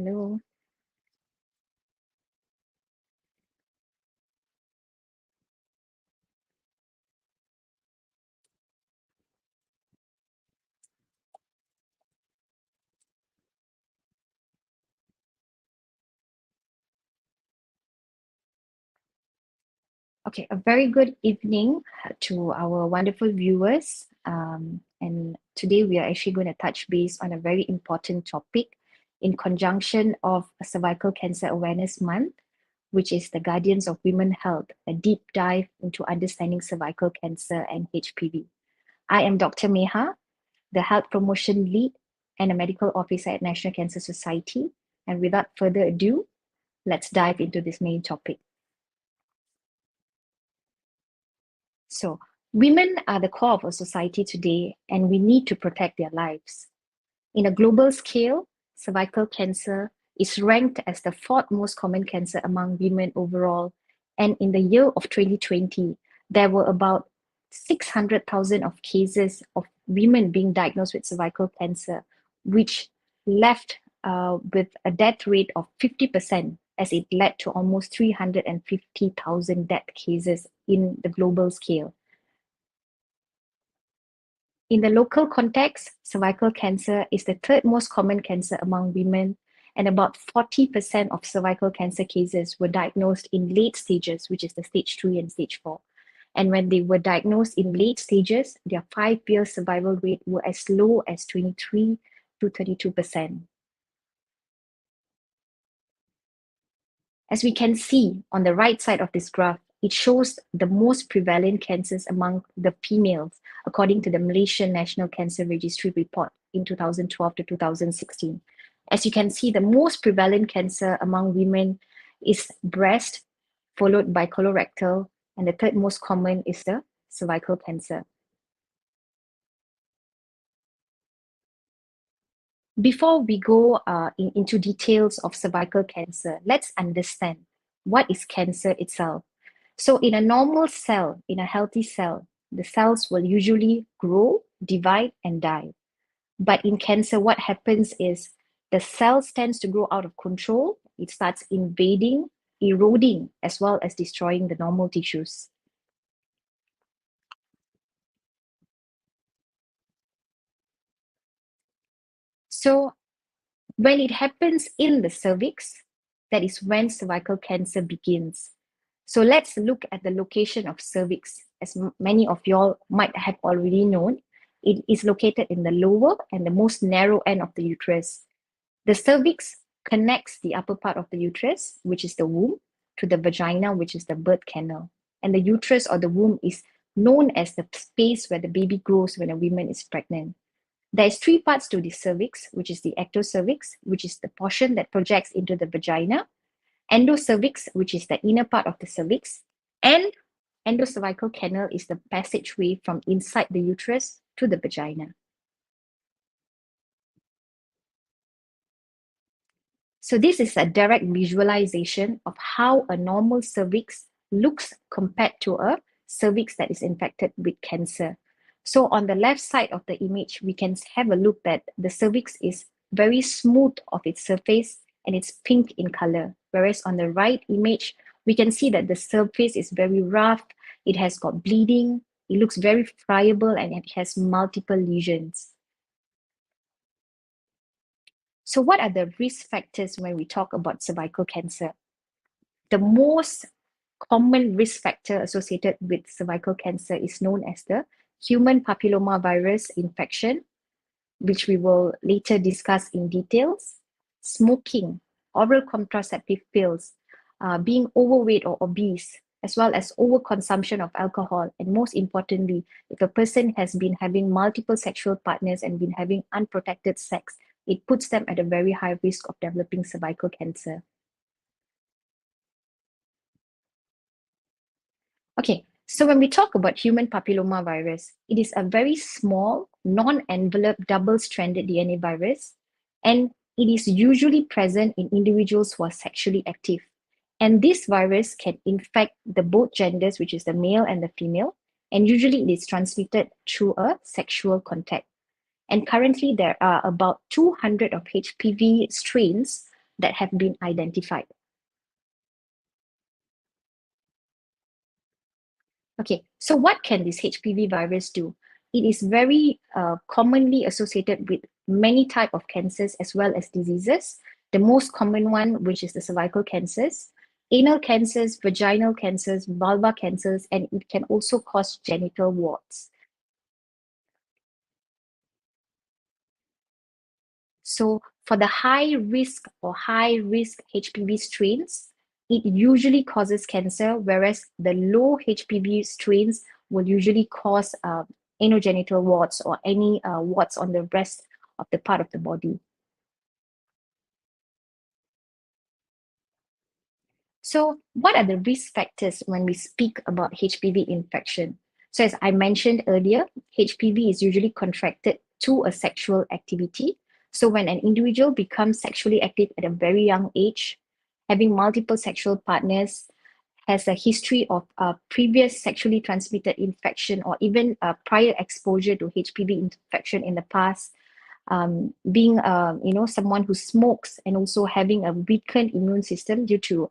Hello. Okay, a very good evening to our wonderful viewers. And today we are actually going to touch base on a very important topic in conjunction of Cervical Cancer Awareness Month, which is the Guardians of Women Health, a deep dive into understanding cervical cancer and HPV. I am Dr. Meha, the Health Promotion Lead and a Medical Officer at National Cancer Society. And without further ado, let's dive into this main topic. So, women are the core of our society today, and we need to protect their lives. In a global scale, cervical cancer is ranked as the fourth most common cancer among women overall. And in the year of 2020, there were about 600,000 of cases of women being diagnosed with cervical cancer, which left with a death rate of 50%, as it led to almost 350,000 death cases in the global scale. In the local context, cervical cancer is the third most common cancer among women, and about 40% of cervical cancer cases were diagnosed in late stages, which is the stage 3 and stage 4. And when they were diagnosed in late stages, their 5-year survival rate were as low as 23 to 32%. As we can see on the right side of this graph, it shows the most prevalent cancers among the females, according to the Malaysian National Cancer Registry report in 2012 to 2016. As you can see, the most prevalent cancer among women is breast, followed by colorectal, and the third most common is the cervical cancer. Before we go into details of cervical cancer, let's understand what is cancer itself. So in a normal cell, in a healthy cell, the cells will usually grow, divide, and die. But in cancer, what happens is the cells tends to grow out of control. It starts invading, eroding, as well as destroying the normal tissues. So when it happens in the cervix, that is when cervical cancer begins. So let's look at the location of cervix. As many of y'all might have already known, it is located in the lower and the most narrow end of the uterus. The cervix connects the upper part of the uterus, which is the womb, to the vagina, which is the birth canal. And the uterus or the womb is known as the space where the baby grows when a woman is pregnant. There's 3 parts to the cervix, which is the ectocervix, which is the portion that projects into the vagina, endocervix, which is the inner part of the cervix, and endocervical canal is the passageway from inside the uterus to the vagina. So this is a direct visualization of how a normal cervix looks compared to a cervix that is infected with cancer. So on the left side of the image, we can have a look that the cervix is very smooth of its surface and it's pink in color. Whereas on the right image, we can see that the surface is very rough, it has got bleeding, it looks very friable, and it has multiple lesions. So what are the risk factors when we talk about cervical cancer? The most common risk factor associated with cervical cancer is known as the human papillomavirus infection, which we will later discuss in details. Smoking, oral contraceptive pills, being overweight or obese, as well as overconsumption of alcohol, and most importantly, if a person has been having multiple sexual partners and been having unprotected sex, it puts them at a very high risk of developing cervical cancer. Okay, so when we talk about human papillomavirus, it is a very small, non-enveloped, double-stranded DNA virus, and it is usually present in individuals who are sexually active. And this virus can infect the both genders, which is the male and the female, and usually it is transmitted through a sexual contact. And currently there are about 200 of HPV strains that have been identified. Okay, so what can this HPV virus do? It is very commonly associated with many types of cancers as well as diseases. The most common one, which is the cervical cancers, anal cancers, vaginal cancers, vulvar cancers, and it can also cause genital warts. So for the high risk or high risk HPV strains, it usually causes cancer, whereas the low HPV strains will usually cause anogenital warts or any warts on the rest of the part of the body. So what are the risk factors when we speak about HPV infection? So as I mentioned earlier, HPV is usually contracted through a sexual activity. So when an individual becomes sexually active at a very young age, having multiple sexual partners, has a history of previous sexually transmitted infection or even prior exposure to HPV infection in the past, being someone who smokes and also having a weakened immune system due to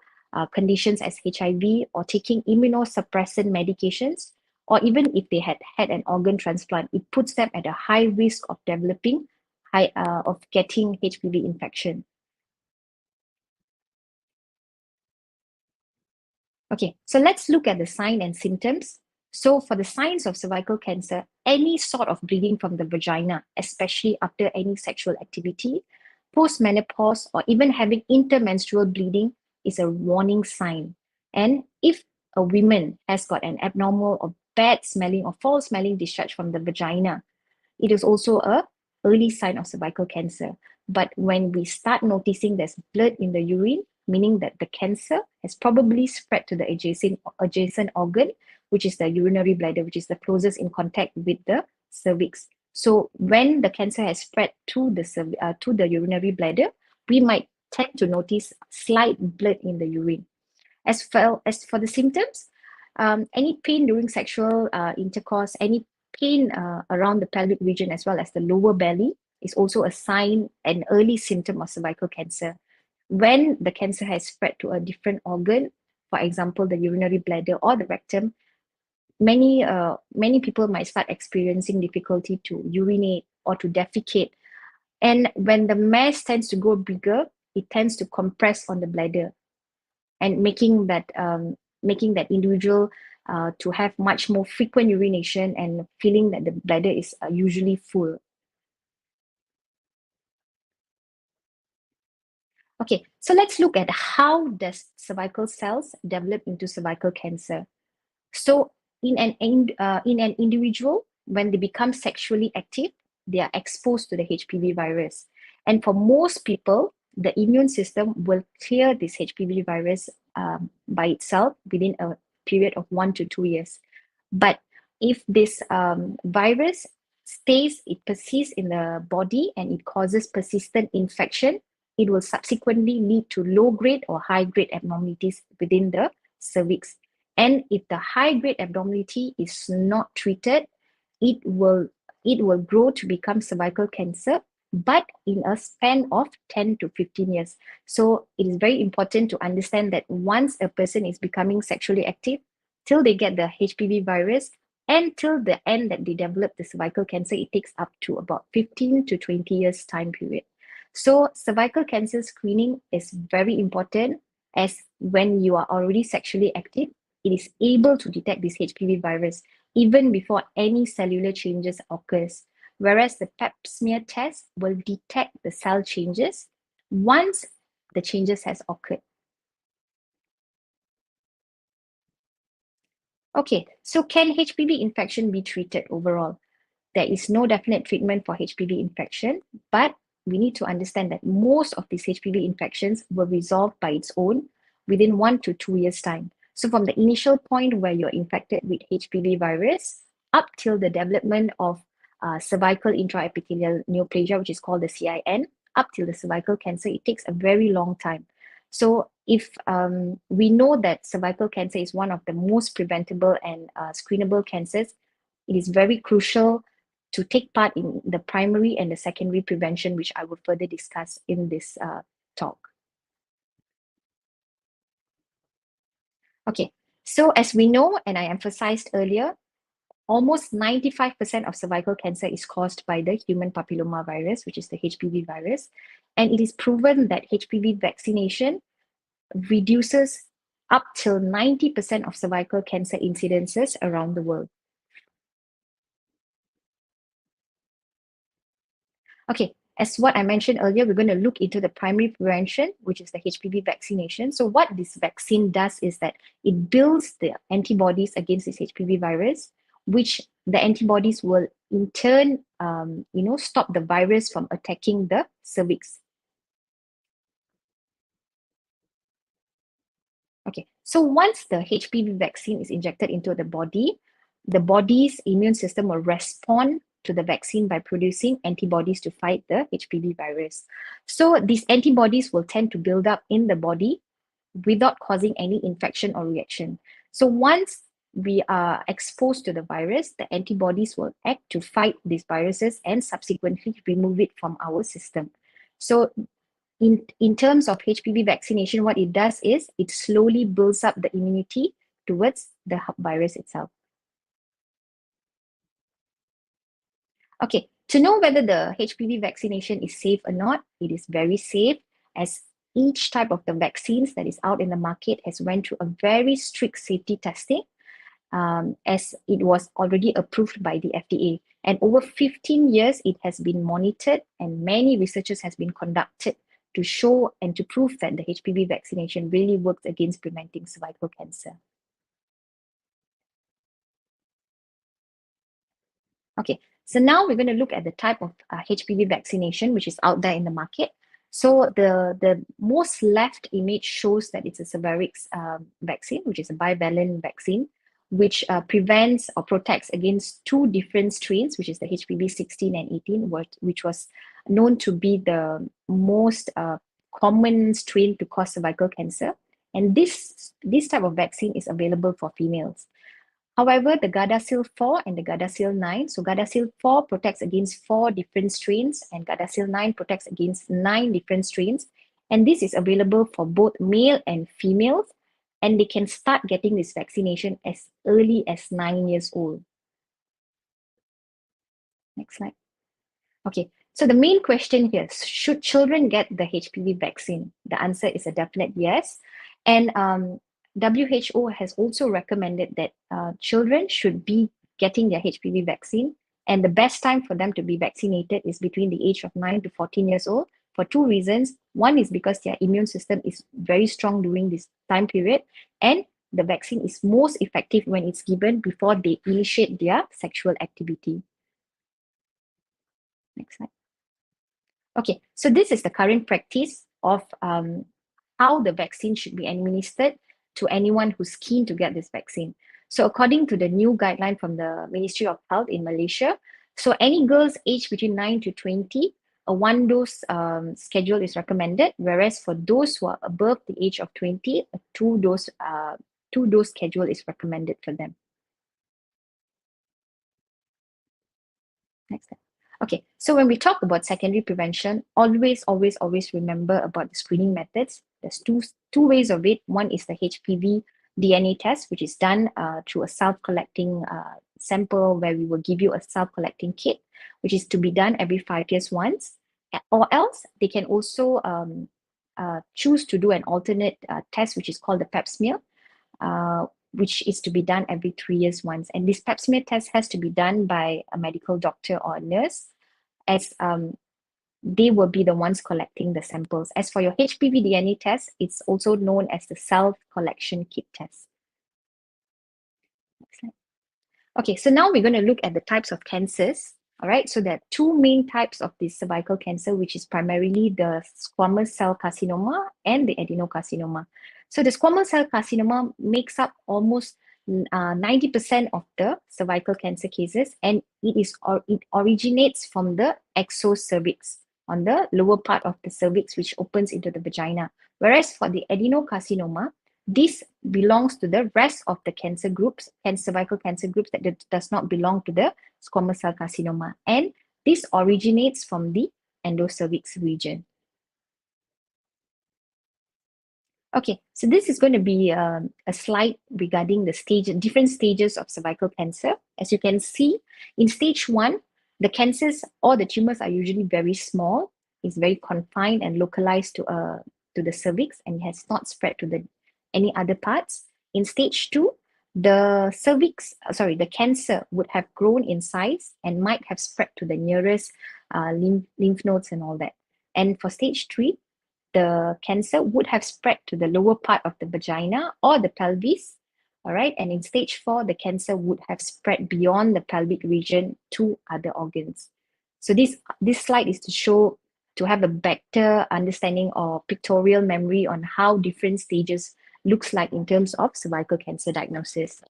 conditions as HIV or taking immunosuppressant medications, or even if they had had an organ transplant, it puts them at a high risk of developing of getting HPV infection. Okay, so let's look at the sign and symptoms. So for the signs of cervical cancer, any sort of bleeding from the vagina, especially after any sexual activity, postmenopause, or even having intermenstrual bleeding is a warning sign. And if a woman has got an abnormal or bad smelling or foul smelling discharge from the vagina, it is also a early sign of cervical cancer. But when we start noticing there's blood in the urine, meaning that the cancer has probably spread to the adjacent organ, which is the urinary bladder, which is the closest in contact with the cervix. So when the cancer has spread to the urinary bladder, we might tend to notice slight blood in the urine. As well as for the symptoms, any pain during sexual intercourse, any pain around the pelvic region as well as the lower belly is also a sign, an early symptom of cervical cancer. When the cancer has spread to a different organ, for example, the urinary bladder or the rectum, many people might start experiencing difficulty to urinate or to defecate. And when the mass tends to go bigger, it tends to compress on the bladder and making that individual to have much more frequent urination and feeling that the bladder is usually full. Okay, so let's look at how does cervical cells develop into cervical cancer. So in an individual, when they become sexually active, they are exposed to the HPV virus. And for most people, the immune system will clear this HPV virus by itself within a period of 1 to 2 years. But if this virus it persists in the body and it causes persistent infection, it will subsequently lead to low grade or high grade abnormalities within the cervix. And if the high grade abnormality is not treated, it will grow to become cervical cancer, but in a span of 10 to 15 years. So it is very important to understand that once a person is becoming sexually active, till they get the HPV virus, and till the end that they develop the cervical cancer, it takes up to about 15 to 20 years time period. So cervical cancer screening is very important, as when you are already sexually active, it is able to detect this HPV virus even before any cellular changes occurs. Whereas the pap smear test will detect the cell changes once the changes has occurred. Okay, so can HPV infection be treated overall? There is no definite treatment for HPV infection, but we need to understand that most of these HPV infections will resolve by its own within 1 to 2 years' time. So from the initial point where you're infected with HPV virus up till the development of cervical intraepithelial neoplasia, which is called the CIN, up till the cervical cancer, it takes a very long time. So if we know that cervical cancer is one of the most preventable and screenable cancers, it is very crucial to take part in the primary and the secondary prevention, which I will further discuss in this talk. Okay, so as we know, and I emphasized earlier, almost 95% of cervical cancer is caused by the human papillomavirus, which is the HPV virus. And it is proven that HPV vaccination reduces up till 90% of cervical cancer incidences around the world. Okay, as what I mentioned earlier, we're going to look into the primary prevention, which is the HPV vaccination. So what this vaccine does is that it builds the antibodies against this HPV virus, which the antibodies will in turn, stop the virus from attacking the cervix. Okay, so once the HPV vaccine is injected into the body's immune system will respond to the vaccine by producing antibodies to fight the HPV virus. So these antibodies will tend to build up in the body without causing any infection or reaction. So once we are exposed to the virus, the antibodies will act to fight these viruses and subsequently remove it from our system. So in terms of HPV vaccination, what it does is it slowly builds up the immunity towards the virus itself. Okay, to know whether the HPV vaccination is safe or not, it is very safe, as each type of the vaccines that is out in the market has went through a very strict safety testing, as it was already approved by the FDA. And over 15 years, it has been monitored and many researches has been conducted to show and to prove that the HPV vaccination really works against preventing cervical cancer. Okay, so now we're going to look at the type of HPV vaccination which is out there in the market. So the most left image shows that it's a Cervarix vaccine, which is a bivalent vaccine, which prevents or protects against two different strains, which is the HPV 16 and 18, which was known to be the most common strain to cause cervical cancer. And this type of vaccine is available for females. However, the Gardasil 4 and the Gardasil 9, so Gardasil 4 protects against 4 different strains and Gardasil 9 protects against 9 different strains. And this is available for both male and females, and they can start getting this vaccination as early as 9 years old. Next slide. Okay, so the main question here, should children get the HPV vaccine? The answer is a definite yes. And WHO has also recommended that children should be getting their HPV vaccine. And the best time for them to be vaccinated is between the age of 9 to 14 years old for two reasons. One is because their immune system is very strong during this time period. And the vaccine is most effective when it's given before they initiate their sexual activity. Next slide. Okay, so this is the current practice of how the vaccine should be administered to anyone who's keen to get this vaccine. So according to the new guideline from the Ministry of Health in Malaysia, so any girls aged between 9 to 20, a one-dose schedule is recommended, whereas for those who are above the age of 20, a two-dose schedule is recommended for them. Next slide. Okay, so when we talk about secondary prevention, always remember about the screening methods. There's two ways of it. One is the HPV DNA test, which is done through a self-collecting sample, where we will give you a self-collecting kit, which is to be done every 5 years once. Or else they can also choose to do an alternate test, which is called the pap smear, which is to be done every 3 years once. And this pap smear test has to be done by a medical doctor or a nurse, as they will be the ones collecting the samples. As for your HPV DNA test, it's also known as the self-collection kit test. Next slide. Okay, so now we're going to look at the types of cancers. All right, so there are two main types of this cervical cancer, which is primarily the squamous cell carcinoma and the adenocarcinoma. So the squamous cell carcinoma makes up almost 90% of the cervical cancer cases, and it originates from the exocervix, on the lower part of the cervix, which opens into the vagina. Whereas for the adenocarcinoma, this belongs to the rest of the cancer groups and cervical cancer groups that does not belong to the squamous cell carcinoma. And this originates from the endocervix region. Okay, so this is going to be a slide regarding the different stages of cervical cancer. As you can see, in stage 1, the cancers or the tumors are usually very small. It's very confined and localized to the cervix and has not spread to any other parts. In stage 2, the cancer would have grown in size and might have spread to the nearest lymph nodes and all that. And for stage 3, the cancer would have spread to the lower part of the vagina or the pelvis, all right? And in stage 4, the cancer would have spread beyond the pelvic region to other organs. So this slide is to have a better understanding or pictorial memory on how different stages looks like in terms of cervical cancer diagnosis.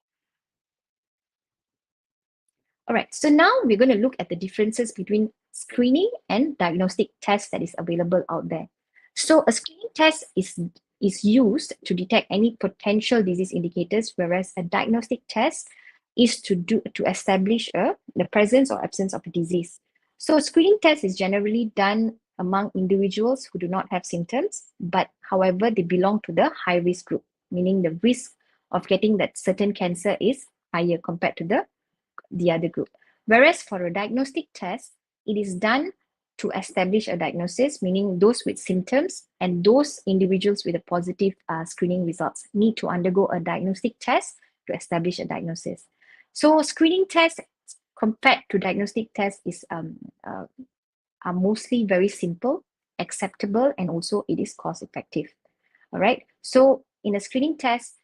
All right, so now we're going to look at the differences between screening and diagnostic tests that is available out there. So a screening test is used to detect any potential disease indicators, whereas a diagnostic test is to establish the presence or absence of a disease. So a screening test is generally done among individuals who do not have symptoms, but however, they belong to the high risk group, meaning the risk of getting that certain cancer is higher compared to the other group. Whereas for a diagnostic test, it is done to establish a diagnosis, meaning those with symptoms and those individuals with a positive screening results need to undergo a diagnostic test to establish a diagnosis. So screening tests compared to diagnostic tests are mostly very simple, acceptable, and also it is cost effective. All right. So in a screening test,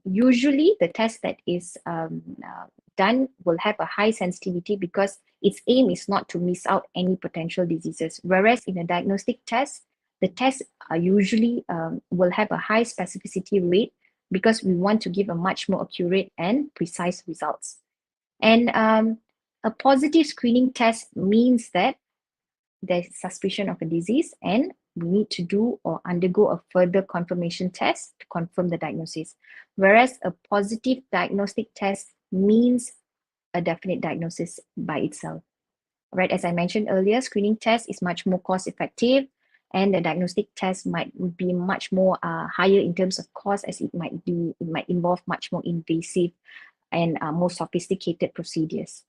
usually the test that is done will have a high sensitivity because its aim is not to miss out any potential diseases. Whereas in a diagnostic test, the tests are usually will have a high specificity rate because we want to give a much more accurate and precise results. And a positive screening test means that there's suspicion of a disease and we need to do or undergo a further confirmation test to confirm the diagnosis. Whereas a positive diagnostic test means a definite diagnosis by itself. Right, as I mentioned earlier, screening test is much more cost effective and the diagnostic test might be much more higher in terms of cost, as it might involve much more invasive and more sophisticated procedures.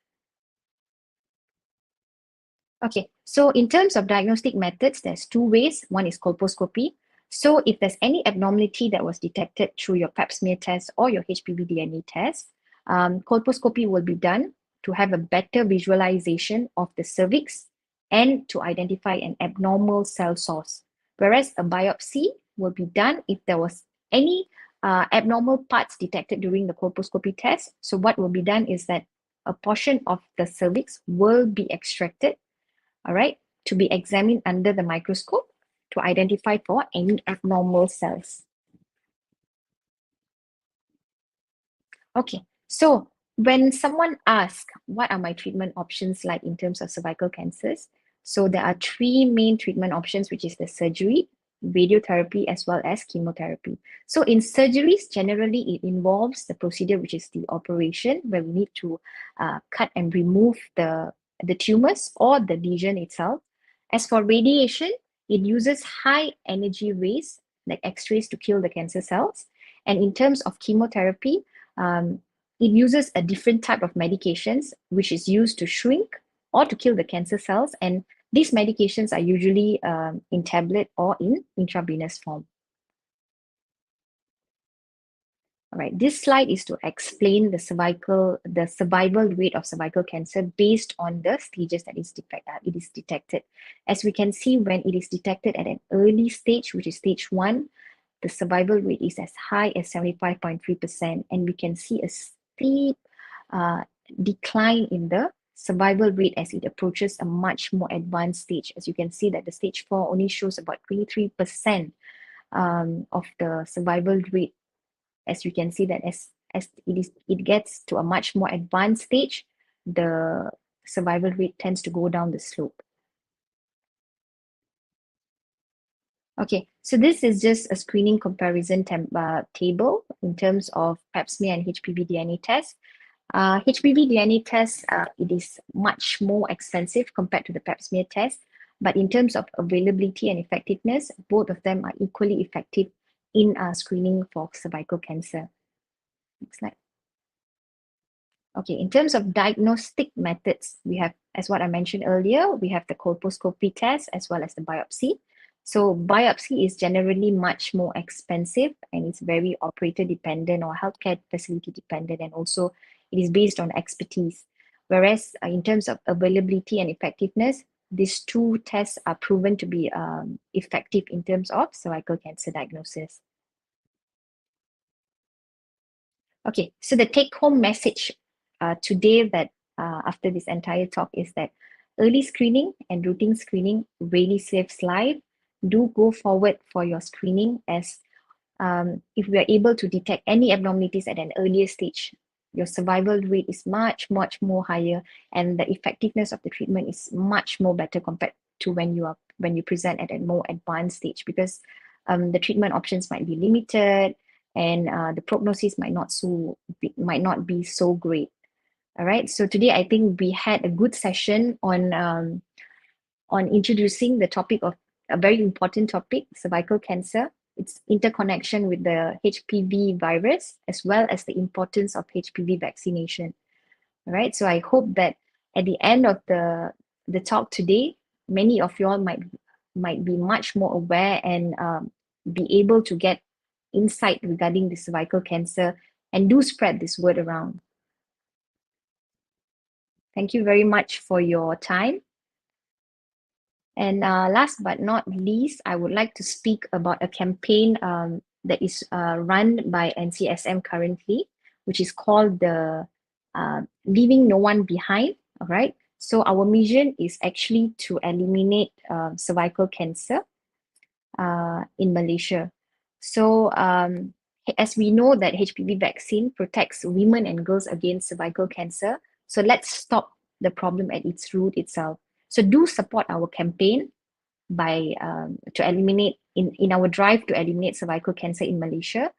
Okay, so in terms of diagnostic methods, there's two ways. One is colposcopy. So if there's any abnormality that was detected through your pap smear test or your HPV DNA test, colposcopy will be done to have a better visualization of the cervix and to identify an abnormal cell source. Whereas a biopsy will be done if there was any abnormal parts detected during the colposcopy test. So what will be done is that a portion of the cervix will be extracted, all right, to be examined under the microscope to identify for any abnormal cells. Okay, so when someone asks, what are my treatment options like in terms of cervical cancers? So there are three main treatment options, which is the surgery, radiotherapy, as well as chemotherapy. So in surgeries, generally it involves the procedure, which is the operation, where we need to cut and remove the tumors or the lesion itself. As for radiation, it uses high energy rays, like X-rays, to kill the cancer cells. And in terms of chemotherapy, it uses a different type of medications, which is used to shrink or to kill the cancer cells. And these medications are usually in tablet or in intravenous form. All right, this slide is to explain the survival rate of cervical cancer based on the stages that it is detected. As we can see, when it is detected at an early stage, which is stage 1, the survival rate is as high as 75.3%, and we can see a steep decline in the survival rate as it approaches a much more advanced stage. As you can see that the stage 4 only shows about 23% of the survival rate. As you can see that as it gets to a much more advanced stage, the survival rate tends to go down the slope. Okay, so this is just a screening comparison table in terms of pap smear and HPV DNA test. HPV DNA test, it is much more expensive compared to the pap smear test, but in terms of availability and effectiveness, both of them are equally effective in screening for cervical cancer. Next slide. Okay, in terms of diagnostic methods, we have, as what I mentioned earlier, we have the colposcopy test as well as the biopsy. So biopsy is generally much more expensive and it's very operator dependent or healthcare facility dependent, and also it is based on expertise. Whereas in terms of availability and effectiveness, these two tests are proven to be effective in terms of cervical cancer diagnosis. Okay, so the take-home message today that after this entire talk is that early screening and routine screening really saves life. Do go forward for your screening, as if we are able to detect any abnormalities at an earlier stage, your survival rate is much, much more higher, and the effectiveness of the treatment is much more better compared to when you present at a more advanced stage, because the treatment options might be limited, and the prognosis might not be so great. All right. So today I think we had a good session on introducing the topic of a very important topic, cervical cancer, its interconnection with the HPV virus, as well as the importance of HPV vaccination. All right. So I hope that at the end of the talk today, many of you all might be much more aware and be able to get insight regarding the cervical cancer, and do spread this word around. Thank you very much for your time. And last but not least, I would like to speak about a campaign that is run by NCSM currently, which is called the Leaving No One Behind. All right. So our mission is actually to eliminate cervical cancer in Malaysia. So as we know that HPV vaccine protects women and girls against cervical cancer, so let's stop the problem at its root itself. So do support our campaign by to eliminate in our drive to eliminate cervical cancer in Malaysia.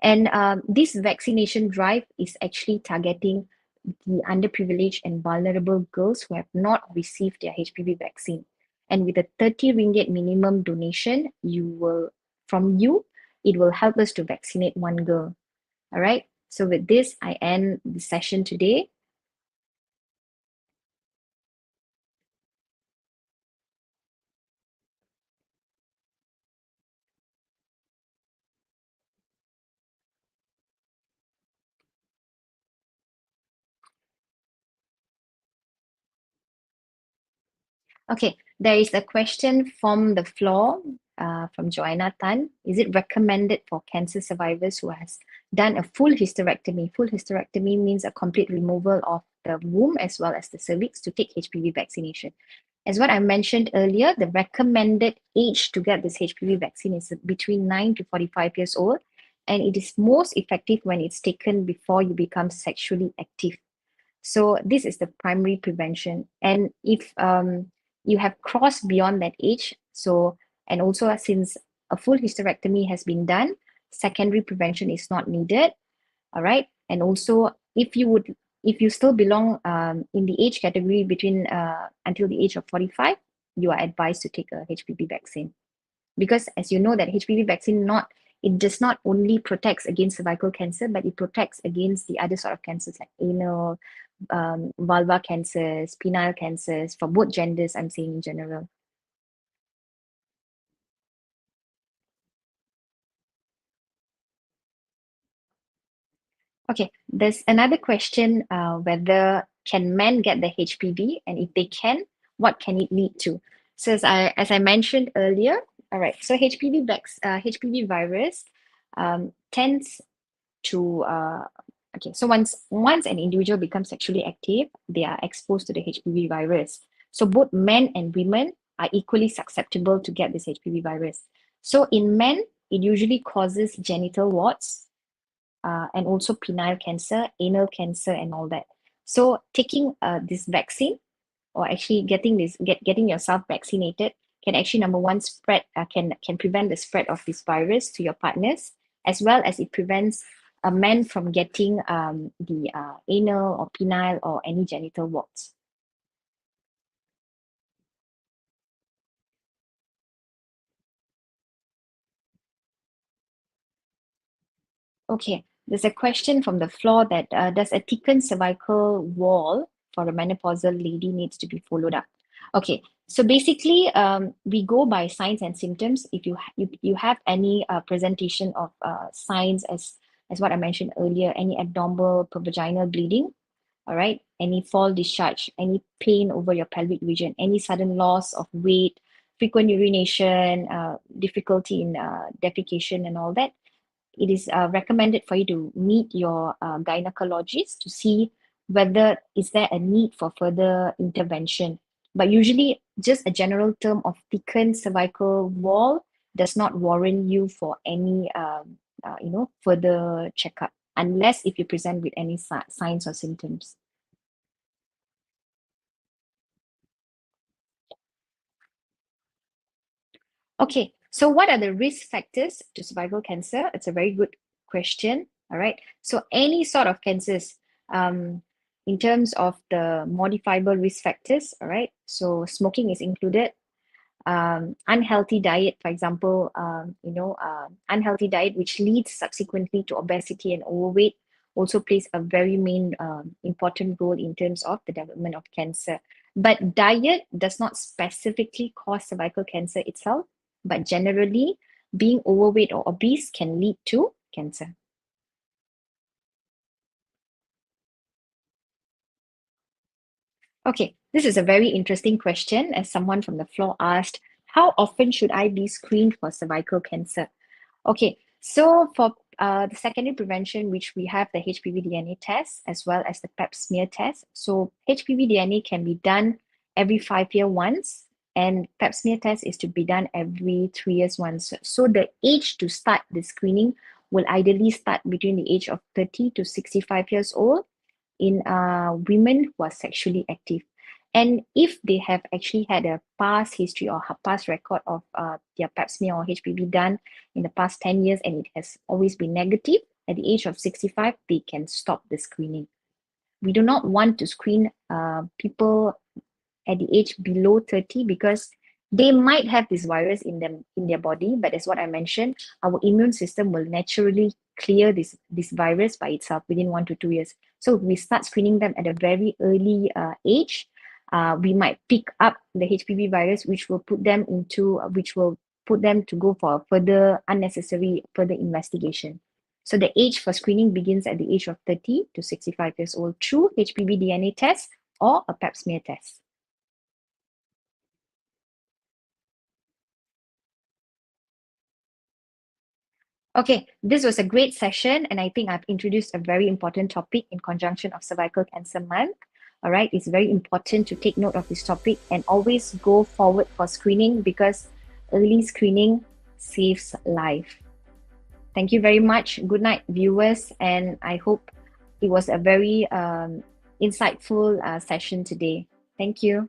And this vaccination drive is actually targeting the underprivileged and vulnerable girls who have not received their HPV vaccine. And with a 30 ringgit minimum donation, it will help us to vaccinate one girl. All right. So with this, I end the session today. Okay, there is a question from the floor from Joanna Tan. Is it recommended for cancer survivors who has done a full hysterectomy? Full hysterectomy means a complete removal of the womb as well as the cervix to take HPV vaccination. As what I mentioned earlier, the recommended age to get this HPV vaccine is between 9 to 45 years old, and it is most effective when it's taken before you become sexually active. So this is the primary prevention. And if you have crossed beyond that age, so, and also since a full hysterectomy has been done, secondary prevention is not needed. All right. And also if you still belong in the age category between until the age of 45, you are advised to take a HPV vaccine. Because as you know that HPV vaccine it does not only protects against cervical cancer, but it protects against the other sort of cancers like anal, vulva cancers, penile cancers, for both genders, I'm saying in general. Okay, there's another question, whether can men get the HPV, and if they can, what can it lead to? So as I mentioned earlier, all right, so HPV virus tends to okay, so once an individual becomes sexually active, they are exposed to the HPV virus. So both men and women are equally susceptible to get this HPV virus. So in men, it usually causes genital warts, and also penile cancer, anal cancer, and all that. So taking this vaccine, or actually getting yourself vaccinated, can actually, number one, spread can prevent the spread of this virus to your partners, as well as it prevents a man from getting the anal or penile or any genital warts. Okay, there's a question from the floor that does a thickened cervical wall for a menopausal lady needs to be followed up? Okay, so basically, we go by signs and symptoms. If you have any presentation of signs as what I mentioned earlier, any abdominal vaginal bleeding, all right, any fall discharge, any pain over your pelvic region, any sudden loss of weight, frequent urination, difficulty in defecation, and all that, it is recommended for you to meet your gynecologist to see whether is there a need for further intervention. But usually, just a general term of thickened cervical wall does not warrant you for any further checkup unless if you present with any signs or symptoms. Okay, so what are the risk factors to cervical cancer? It's a very good question. All right. So any sort of cancers, um, in terms of the modifiable risk factors, all right. So smoking is included, unhealthy diet, for example, unhealthy diet which leads subsequently to obesity and overweight also plays a very main important role in terms of the development of cancer. But diet does not specifically cause cervical cancer itself, but generally being overweight or obese can lead to cancer. Okay, this is a very interesting question as someone from the floor asked, how often should I be screened for cervical cancer? Okay, so for the secondary prevention, which we have the HPV DNA test as well as the pap smear test. So HPV DNA can be done every 5 year once, and pap smear test is to be done every 3 years once. So the age to start the screening will ideally start between the age of 30 to 65 years old in women who are sexually active. And if they have actually had a past history or past record of their pap smear or HPV done in the past 10 years and it has always been negative, at the age of 65, they can stop the screening. We do not want to screen people at the age below 30 because they might have this virus in them in their body, but as what I mentioned, our immune system will naturally clear this virus by itself within 1 to 2 years. So if we start screening them at a very early age, we might pick up the HPV virus, which will put them to go for further unnecessary further investigation. So the age for screening begins at the age of 30 to 65 years old through HPV DNA test or a pap smear test. Okay, this was a great session, and I think I've introduced a very important topic in conjunction of Cervical Cancer Month. All right, it's very important to take note of this topic and always go forward for screening because early screening saves life. Thank you very much. Good night, viewers, and I hope it was a very insightful session today. Thank you.